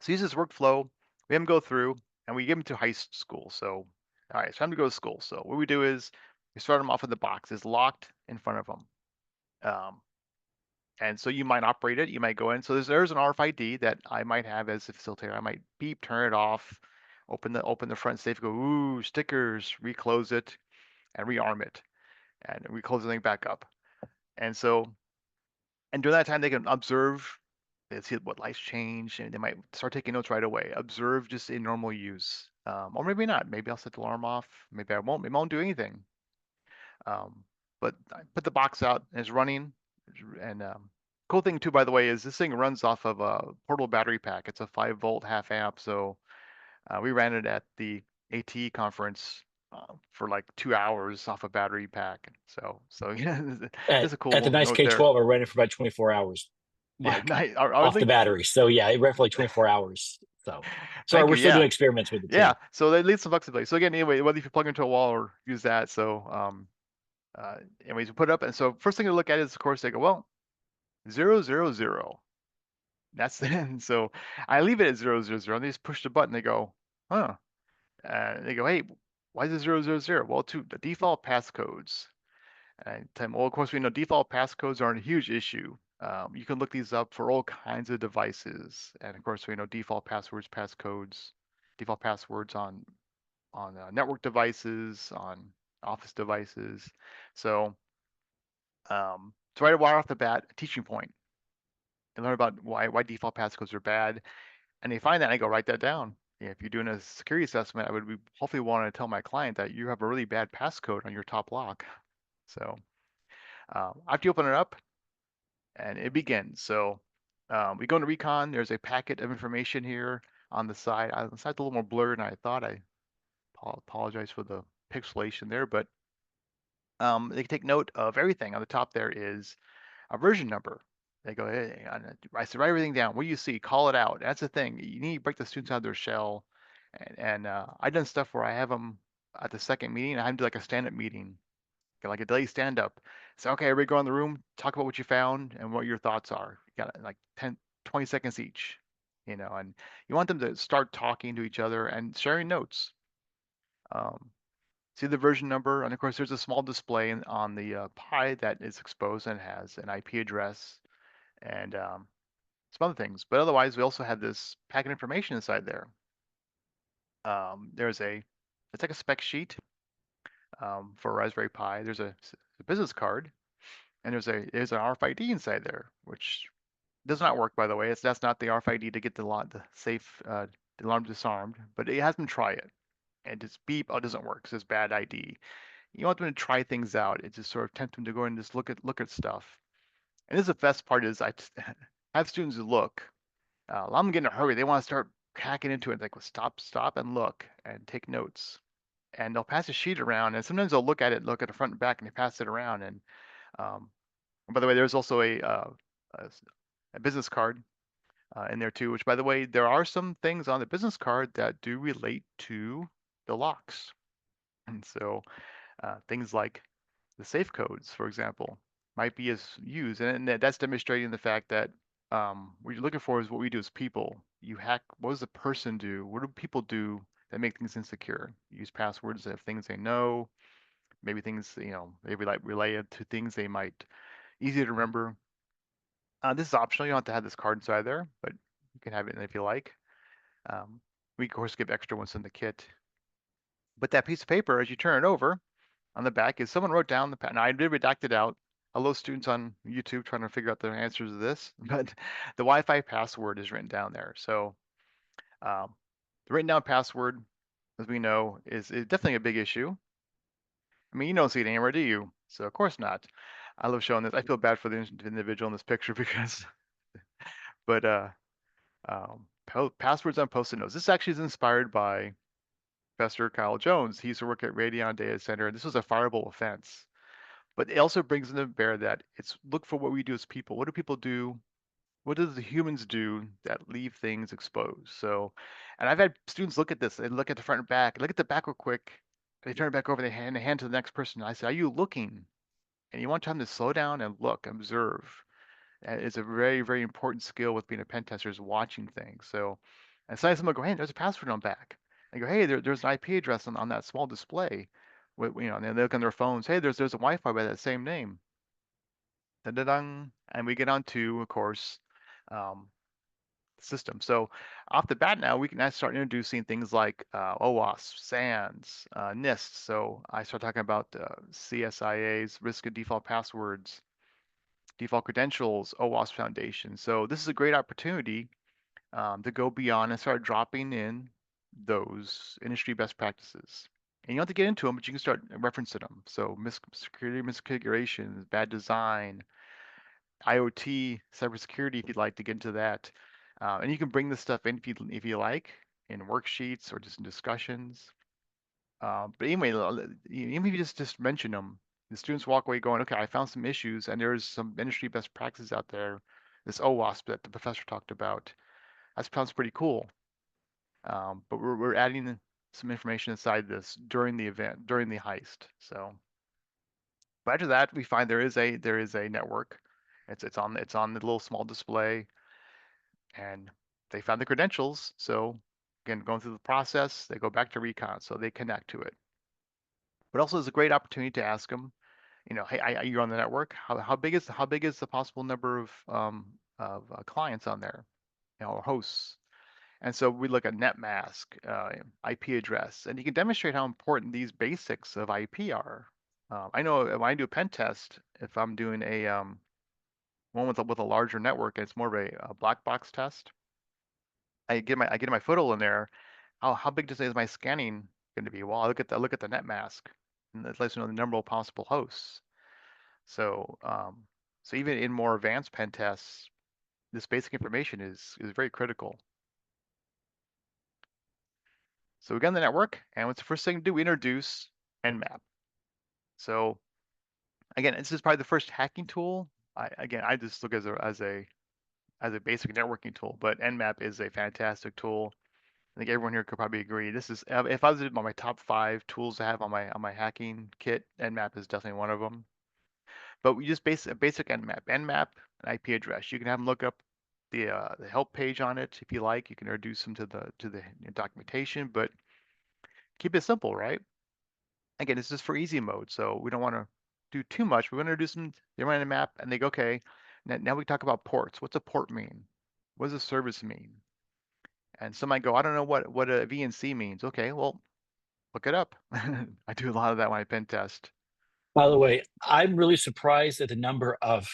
Speaker 2: so use this workflow. We have them go through, and we give them to Heist School. So all right, it's time to go to school. So what we do is we start them off with the box. It's locked in front of them. Um, and so you might operate it. You might go in. So there's an RFID that I might have as a facilitator. I might beep, turn it off, open the front safe, go ooh stickers, reclose it, and rearm it, and we close the thing back up. And so and during that time they can observe. They see what lights change, and they might start taking notes right away. Observe just in normal use, or maybe not. Maybe I'll set the alarm off. Maybe I won't. Maybe I won't do anything. But I put the box out and it's running. And cool thing too, by the way, is this thing runs off of a portable battery pack. It's a 5-volt half amp. So we ran it at the ATE conference for like 2 hours off a battery pack. So yeah,
Speaker 3: at,
Speaker 2: just a cool
Speaker 3: at the
Speaker 2: little
Speaker 3: nice
Speaker 2: note there.
Speaker 3: K12, I ran it for about 24 hours,
Speaker 2: Yeah,
Speaker 3: Mike,
Speaker 2: nice.
Speaker 3: off the battery. So yeah, it ran for like 24 hours. So sorry,
Speaker 2: Thank
Speaker 3: we're
Speaker 2: you.
Speaker 3: still doing
Speaker 2: Yeah.
Speaker 3: experiments with it
Speaker 2: Yeah.
Speaker 3: too.
Speaker 2: So they leave some flexibility. So again, anyway, whether if you plug into a wall or use that. So anyways, we put it up. And so first thing to look at is, of course, they go, well, 000. That's the end. So I leave it at 000. And they just push the button. They go, huh. They go, hey, why is it 000? Well, to the default passcodes. And I tell them, well, of course, we know default passcodes aren't a huge issue. You can look these up for all kinds of devices. And of course, we know default passwords, passcodes, default passwords on network devices, on office devices. So, so right off the bat, a teaching point. And learn about why default passcodes are bad. And they find that, and I go write that down. If you're doing a security assessment, I would hopefully want to tell my client that you have a really bad passcode on your top lock. So after you open it up, and it begins. So we go into recon. There's a packet of information here on the side. The side's a little more blurred than I thought. I apologize for the pixelation there, but they can take note of everything. On the top there is a version number. They go, hey, I said, write everything down. What do you see? Call it out. That's the thing. You need to break the students out of their shell. And I've done stuff where I have them at the second meeting. I have them do like a stand-up meeting, like a daily stand-up. So, okay, everybody go in the room, talk about what you found and what your thoughts are. You got like 10, 20 seconds each, and you want them to start talking to each other and sharing notes. See the version number, and of course there's a small display on the Pi that is exposed and has an IP address and some other things. But otherwise, we also have this packet information inside there. There's a it's like a spec sheet for a Raspberry Pi. There's a business card, and there's an RFID inside there, which does not work, by the way. That's not the RFID to get the safe the alarm disarmed, but it has them try it, and just beep, oh, it doesn't work. It says bad ID. You want them to try things out. It just sort of tempt them to go and just look at stuff. And this is the best part is I have students who look. I'm getting in a hurry. They want to start hacking into it. Like, well, stop, and look, and take notes. And they'll pass a sheet around, and sometimes they'll look at it, look at the front and back, and they pass it around. And by the way, there's also a business card in there too. Which, by the way, there are some things on the business card that do relate to the locks, and so things like the safe codes, for example, might be as used, and that's demonstrating the fact that what you're looking for is what we do as people. You hack. What does the person do? What do people do that make things insecure? Use passwords of things they know, maybe things they related to things they might easy to remember. This is optional. You don't have to have this card inside there, but you can have it if you like. We of course give extra ones in the kit. But that piece of paper, as you turn it over, on the back is someone wrote down the pattern. I did redact it out. Hello, students on YouTube trying to figure out the answers to this, but the Wi-Fi password is written down there. So the written down password, as we know, is definitely a big issue. I mean, you don't see it anywhere, do you? So of course not. I love showing this. I feel bad for the individual in this picture because, but passwords on post-it notes. This actually is inspired by Professor Kyle Jones. He used to work at Radeon Data Center. This was a fireable offense. But it also brings into bear that it's look for what we do as people. What do people do? What do the humans do that leave things exposed? So, and I've had students look at this and look at the front and back, look at the back real quick. They turn it back over, they hand to the next person. I say, are you looking? And you want time to slow down and look, observe. And it's a very, very important skill with being a pen tester is watching things. So, and sometimes someone go, hey, there's a password on back. I go, hey, there's an IP address on that small display. And they look on their phones. Hey, there's a Wi-Fi by that same name. Da-da-dang. And we get on to, of course, um, system. So off the bat now, we can now start introducing things like OWASP, SANS, NIST. So I start talking about CSIA's, risk of default passwords, default credentials, OWASP Foundation. So this is a great opportunity to go beyond and start dropping in those industry best practices. And you don't have to get into them, but you can start referencing them. So security misconfigurations, bad design, IoT, cybersecurity, if you'd like to get into that. And you can bring this stuff in if you like, in worksheets or just in discussions. But anyway, even if you just mention them, the students walk away going, okay, I found some issues and there's some industry best practices out there. This OWASP that the professor talked about, that sounds pretty cool. But we're adding some information inside this during the event, during the heist. So but after that, we find there is a network. It's on the little small display, and they found the credentials. So again, going through the process, they go back to recon, so they connect to it. But also, it's a great opportunity to ask them, hey, you're on the network. How big is the possible number of clients on there, or hosts? And so we look at net mask, IP address, and you can demonstrate how important these basics of IP are. I know when I do a pen test, if I'm doing a one with a larger network, and it's more of a black box test, I get my foothold in there. How big is my scanning going to be? Well, I look at the net mask, and that lets you know the number of possible hosts. So so even in more advanced pen tests, this basic information is very critical. So we got on the network, and what's the first thing to do? We introduce Nmap. So again, this is probably the first hacking tool. I just look as a basic networking tool, but Nmap is a fantastic tool. I think everyone here could probably agree. This is if I was on my top 5 tools to have on my hacking kit, Nmap is definitely one of them. But we just basic Nmap, Nmap, an IP address. You can have them look up the help page on it if you like. You can introduce them to the documentation, but keep it simple, right? Again, this is for easy mode, so we don't want to do too much. We want to introduce them. They run a map, and they go, okay. Now we talk about ports. What's a port mean? What does a service mean? And some might go, I don't know what a VNC means. Okay, well, look it up. I do a lot of that when I pen test.
Speaker 3: By the way, I'm really surprised at the number of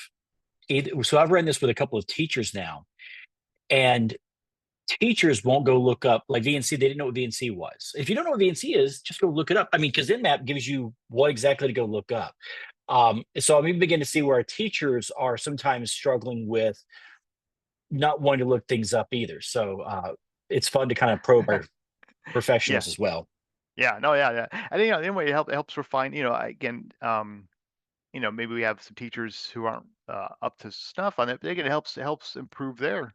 Speaker 3: so I've run this with a couple of teachers now, and teachers won't go look up like VNC. They didn't know what VNC was. If you don't know what VNC is, just go look it up. I mean, because Nmap gives you what exactly to go look up. So I'm even beginning to see where our teachers are sometimes struggling with not wanting to look things up either. So it's fun to kind of probe our
Speaker 2: Yeah.
Speaker 3: professionals as well.
Speaker 2: Yeah. No. Yeah. Yeah. I think anyway, it helps refine. Again, maybe we have some teachers who aren't up to snuff on it. But again, it helps improve their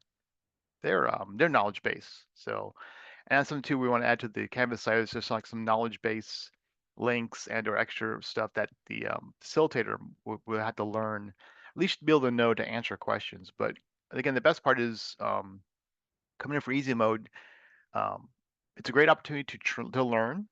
Speaker 2: knowledge base. So, and that's something too we want to add to the Canvas site is just like some knowledge base links and or extra stuff that the facilitator will have to learn, at least be able to know to answer questions. But again, the best part is coming in for easy mode. Um, it's a great opportunity to learn.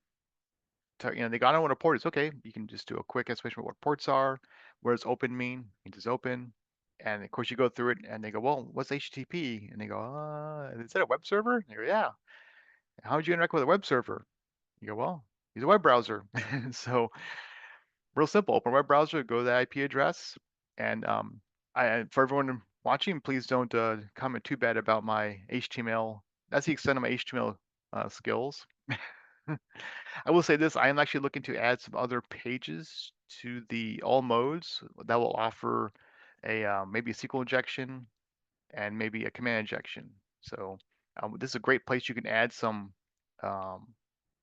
Speaker 2: They got on what a port is. Okay, you can just do a quick explanation of what ports are. What does open mean? It means open. And of course, you go through it, and they go, "Well, what's HTTP?" And they go, "Is that a web server?" And you go, "Yeah." How would you interact with a web server? You go, "Well, use a web browser." So real simple. Open a web browser, go to the IP address, and for everyone watching, please don't comment too bad about my HTML. That's the extent of my HTML skills. I will say this, I am actually looking to add some other pages to the all modes that will offer a maybe a SQL injection and maybe a command injection. So this is a great place you can add um,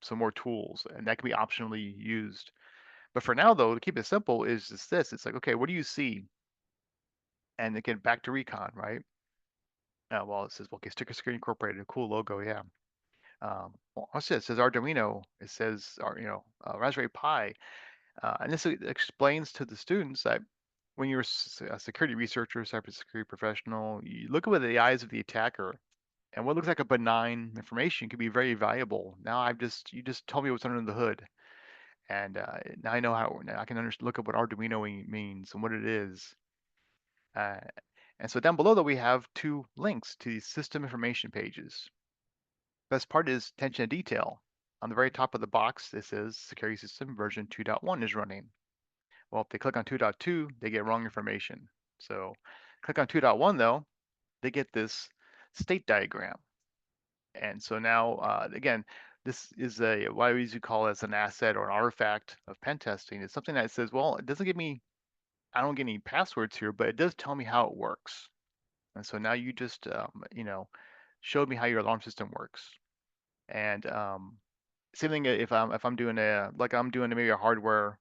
Speaker 2: some more tools, and that can be optionally used. But for now, though, to keep it simple, is just this. It's like, okay, what do you see? And again, back to Recon, right? Well, it says, okay, sticker screen incorporated, a cool logo, yeah. Well, what's this? It says Arduino. It says, Raspberry Pi. And this explains to the students that when you're a security researcher, cybersecurity professional, you look with the eyes of the attacker, and what looks like a benign information can be very valuable. Now you just told me what's under the hood, and now I know how. Now I can look up what Arduino means and what it is. Uh, and so down below that we have two links to these system information pages. Best part is attention to detail. On the very top of the box, this says security system version 2.1 is running. Well, if they click on 2.2, they get wrong information. So click on 2.1 though, they get this state diagram. And so now, again, this is what I usually call as an asset or an artifact of pen testing. It's something that says, well, it doesn't give me, I don't get any passwords here, but it does tell me how it works. And so now you just, showed me how your alarm system works. And same thing if I'm doing I'm doing maybe a hardware.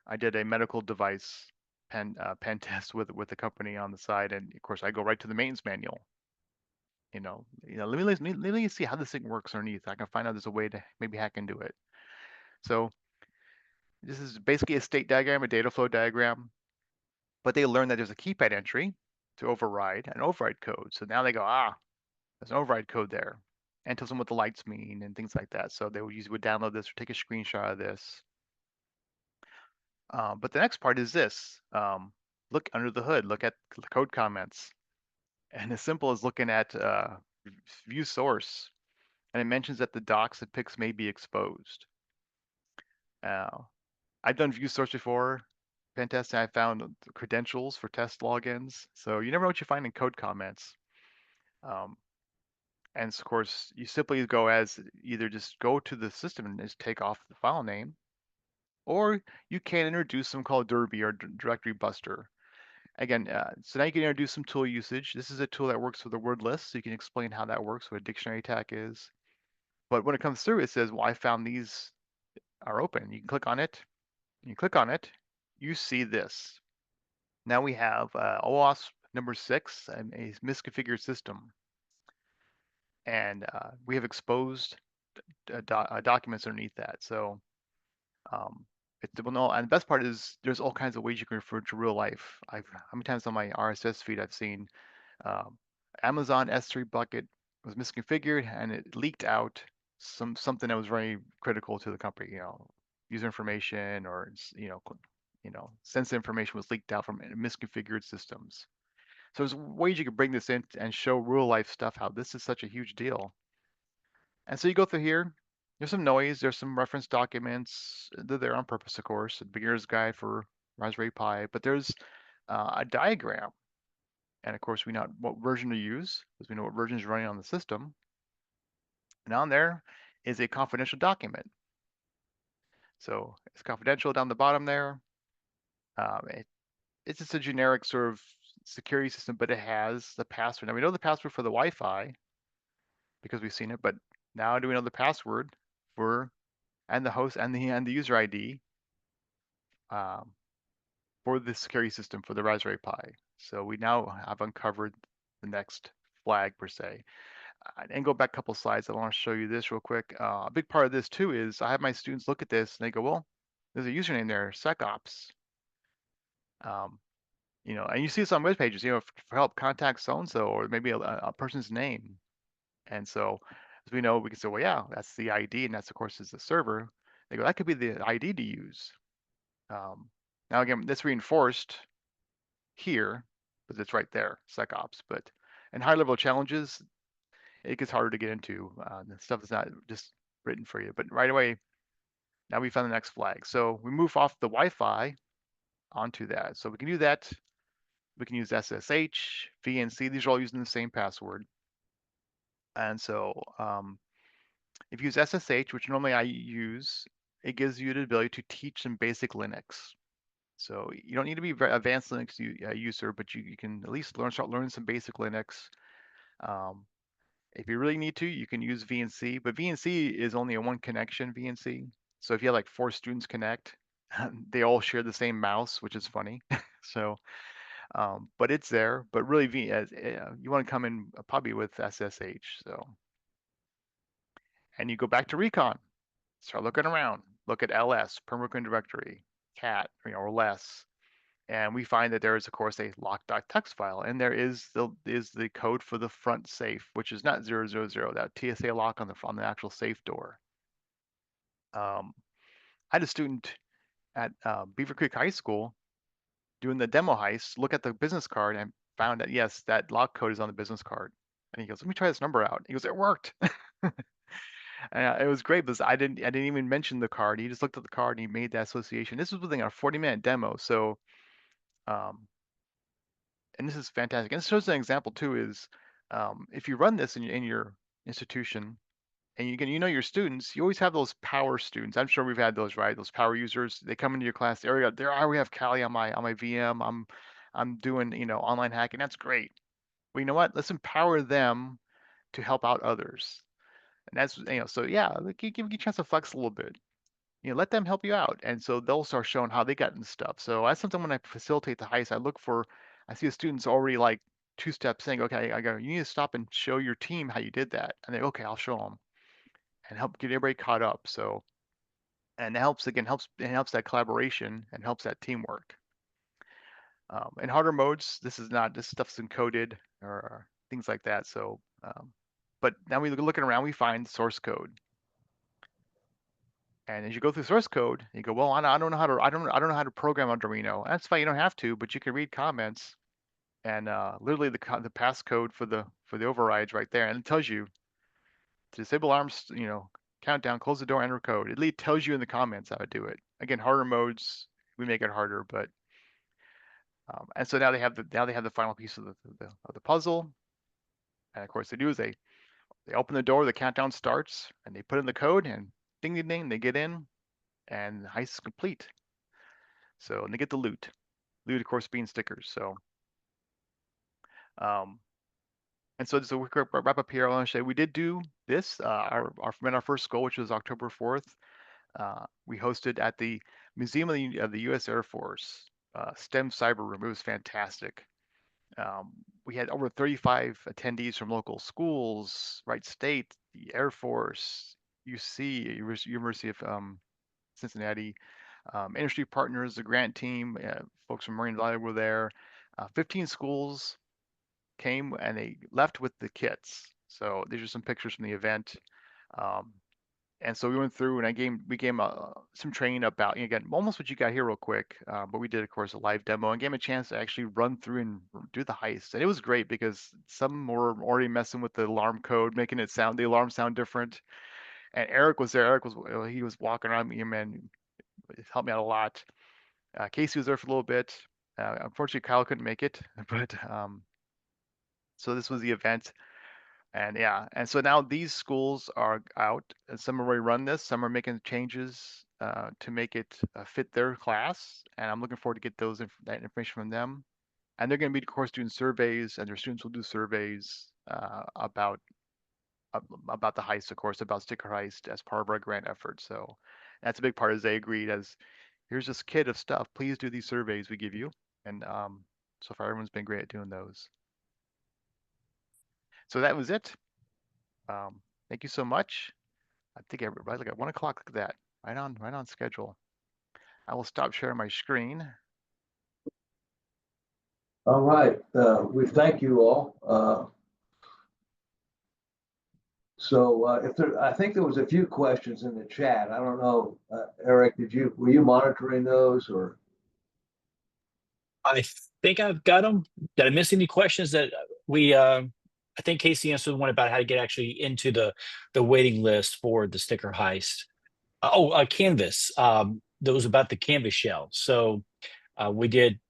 Speaker 2: I did a medical device pen test with the company on the side, and of course I go right to the maintenance manual. Let me see how this thing works underneath. I can find out there's a way to maybe hack into it. So this is basically a state diagram, a data flow diagram, but they learn that there's a keypad entry to override an override code. So now they go, there's an override code there, and tells them what the lights mean and things like that. So they would download this or take a screenshot of this. But the next part is this. Look under the hood, look at the code comments. And as simple as looking at view source, and it mentions that the docs and pics may be exposed. I've done view source before. Pen testing, I found credentials for test logins. So you never know what you find in code comments. And of course, you simply go as either just go to the system and just take off the file name, or you can introduce some called Derby or directory buster. Again, so now you can introduce some tool usage. This is a tool that works with a word list, so you can explain how that works, what a dictionary attack is. But when it comes through, it says, well, I found these are open. You can click on it. You click on it, you see this. Now we have OWASP number 6 and a misconfigured system. And we have exposed documents underneath that. So and the best part is there's all kinds of ways you can refer to real life. How many times on my RSS feed I've seen Amazon S3 bucket was misconfigured and it leaked out something that was very critical to the company. User information or sensitive information was leaked out from misconfigured systems. So there's ways you could bring this in and show real life stuff how this is such a huge deal. And so you go through here, There's some noise, there's some reference documents. They're there on purpose, of course, a beginner's guide for Raspberry Pi, but there's a diagram. And of course, we know what version to use because we know what version is running on the system. And on there is a confidential document. So it's confidential down the bottom there. It's just a generic sort of security system, but it has the password. Now we know the password for the Wi-Fi because we've seen it, but now do we know the password for and the host and the user ID um, for the security system for the Raspberry Pi? So we now have uncovered the next flag per se. And go back a couple slides. I want to show you this real quick. A big part of this too is I have my students look at this and they go, well, there's a username there, SecOps. And you see this on web pages, for help contact so-and-so or maybe a person's name. And so as we know, we can say, well, yeah, that's the ID and that's of course is the server. They go, that could be the ID to use. Now again, this reinforced here, because it's right there, SecOps. But in high level challenges, it gets harder to get into. The stuff is not just written for you. But right away, now we found the next flag. So we move off the Wi-Fi onto that. So we can do that. We can use SSH, VNC. These are all using the same password. And so if you use SSH, which normally I use, it gives you the ability to teach some basic Linux. So you don't need to be very advanced Linux user, but you can at least start learning some basic Linux. If you really need to, you can use VNC, but VNC is only a one connection VNC. So if you have like 4 students connect, they all share the same mouse, which is funny. So, but it's there. But really, you want to come in probably with SSH. So, and you go back to Recon, start looking around, look at LS, permaworking directory, cat, or less. And we find that there is, of course, a lock.txt file, and there is the code for the front safe, which is not 000, that TSA lock on the actual safe door. I had a student at Beaver Creek High School doing the demo heist, look at the business card, and found that yes, that lock code is on the business card. And he goes, "Let me try this number out." He goes, "It worked." And it was great because I didn't even mention the card. He just looked at the card and he made that association. This was within a 40-minute demo, so. And this is fantastic. And this shows an example too is if you run this in your institution and you know your students, you always have those power students. I'm sure we've had those, right? Those power users. They come into your class area. There I already have Callie on my VM. I'm doing online hacking. That's great. Well, you know what? Let's empower them to help out others. And that's so yeah, give you a chance to flex a little bit. Let them help you out. And so they'll start showing how they got into stuff. So that's something when I facilitate the heist, I see the students already like 2 steps saying, okay, I go, you need to stop and show your team how you did that. And they, okay, I'll show them and help get everybody caught up. So, and it helps, again, it helps that collaboration and helps that teamwork. In harder modes, this stuff's encoded or things like that. So, but now we looking around, we find source code. And as you go through source code, you go, well, I don't know how to program Arduino. That's fine, you don't have to, but you can read comments and literally the passcode for the overrides right there, and it tells you to disable alarms, countdown, close the door, enter code. It tells you in the comments how to do it. Again, harder modes, we make it harder, but and so now they have the final piece of the puzzle, and of course they do is they open the door, the countdown starts, and they put in the code, and ding ding ding, they get in. And the heist is complete. So, and they get the loot. Loot, of course, being stickers. So, and so just a quick wrap up here. I want to say we did do this. Our first goal, which was October 4th. We hosted at the Museum of the U.S. Air Force STEM Cyber Room. It was fantastic. We had over 35 attendees from local schools, Wright State, the Air Force, UC, University of Cincinnati. Industry partners, the grant team, folks from Marine Valley were there. 15 schools came and they left with the kits. So these are some pictures from the event. And so we went through and we gave some training about, again, almost what you got here real quick, but we did, of course, a live demo and gave them a chance to actually run through and do the heist. And it was great because some were already messing with the alarm code, making the alarm sound different. And Eric was there. Eric was he was walking around me, man, helped me out a lot. Casey was there for a little bit. Unfortunately, Kyle couldn't make it, but so this was the event. And yeah, and so now these schools are out, and some are already run this, some are making changes to make it fit their class, and I'm looking forward to get that information from them. And they're going to be, of course, doing surveys, and their students will do surveys about the heist, of course, about sticker heist as part of our grant effort. So that's a big part. Is they agreed as here's this kit of stuff. Please do these surveys we give you, and so far everyone's been great at doing those. So that was it. Thank you so much. I think right like at 1 o'clock. Look at that, right on schedule. I will stop sharing my screen.
Speaker 1: All right, we thank you all. So if there, I think there was a few questions in the chat. I don't know, Eric, were you monitoring those or?
Speaker 3: I think I've got them. Did I miss any questions that I think Casey answered the one about how to get actually into the waiting list for the sticker heist. Canvas. That was about the Canvas shell. So we did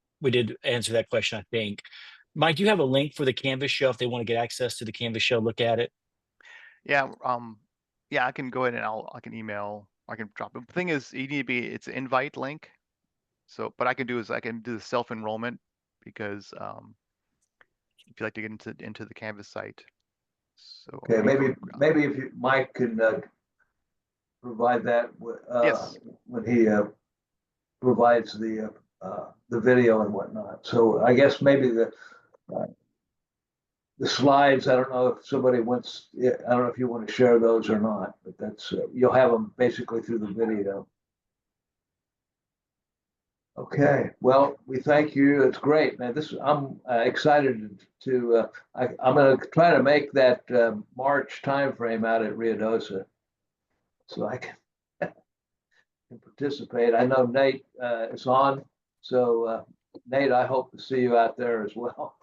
Speaker 3: answer that question, I think. Mike, do you have a link for the Canvas shell if they want to get access to the Canvas shell, look at it?
Speaker 2: Yeah, I can go ahead and I can email, I can drop it. The thing is, it's an invite link. So, but I can do the self-enrollment because if you'd like to get into the Canvas site. So
Speaker 1: Okay, maybe if Mike can provide that
Speaker 2: yes,
Speaker 1: when he provides the video and whatnot. So I guess maybe the slides. I don't know if somebody wants. I don't know if you want to share those or not, but that's you'll have them basically through the video. Okay, well, we thank you. It's great, man. I'm excited to. I'm going to try to make that March timeframe out at Ruidoso, so I can participate. I know Nate is on, so Nate, I hope to see you out there as well.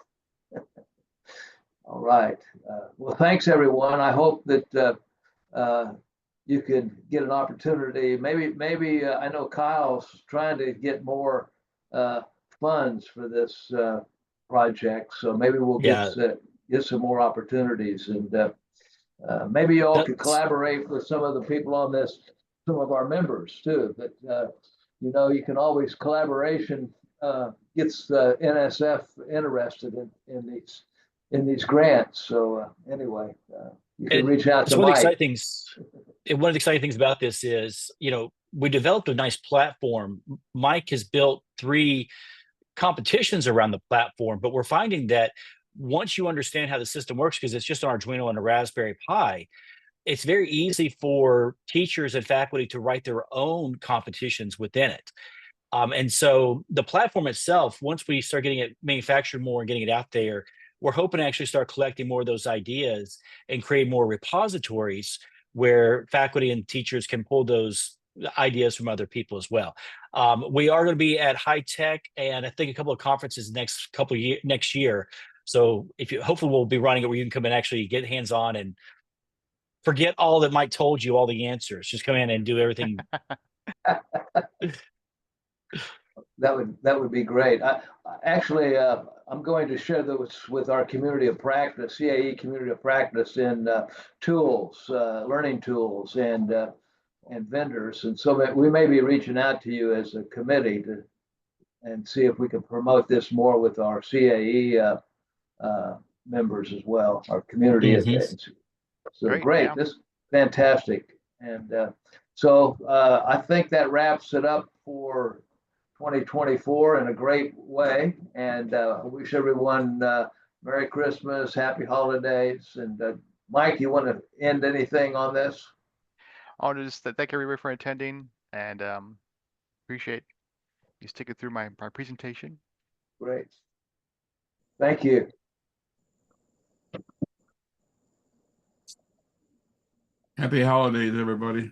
Speaker 1: All right. Well, thanks everyone. I hope that you can get an opportunity. Maybe I know Kyle's trying to get more funds for this project, so maybe we'll get some more opportunities, and maybe you all could collaborate with some of the people on this, some of our members too. That you can always collaboration gets the NSF interested in these grants. So anyway. You can reach out to Mike.
Speaker 3: One of the exciting things about this is, we developed a nice platform. Mike has built 3 competitions around the platform, but we're finding that once you understand how the system works, because it's just an Arduino and a Raspberry Pi, it's very easy for teachers and faculty to write their own competitions within it. And so the platform itself, once we start getting it manufactured more and getting it out there, we're hoping to actually start collecting more of those ideas and create more repositories where faculty and teachers can pull those ideas from other people as well. We are going to be at HightTech and I think a couple of conferences next year. So hopefully we'll be running it where you can come and actually get hands-on and forget all that Mike told you, all the answers. Just come in and do everything.
Speaker 1: That would be great. Actually, I'm going to share those with our community of practice, CAE community of practice in tools, learning tools, and vendors. And so we may be reaching out to you as a committee and see if we can promote this more with our CAE members as well, our community advocates. So great, yeah. This is fantastic. And so I think that wraps it up for 2024 in a great way, and I wish everyone Merry Christmas, Happy Holidays. And Mike, you want to end anything on this?
Speaker 2: I want to just thank everybody for attending, and appreciate you sticking through my presentation.
Speaker 1: Great, thank you.
Speaker 4: Happy holidays, everybody.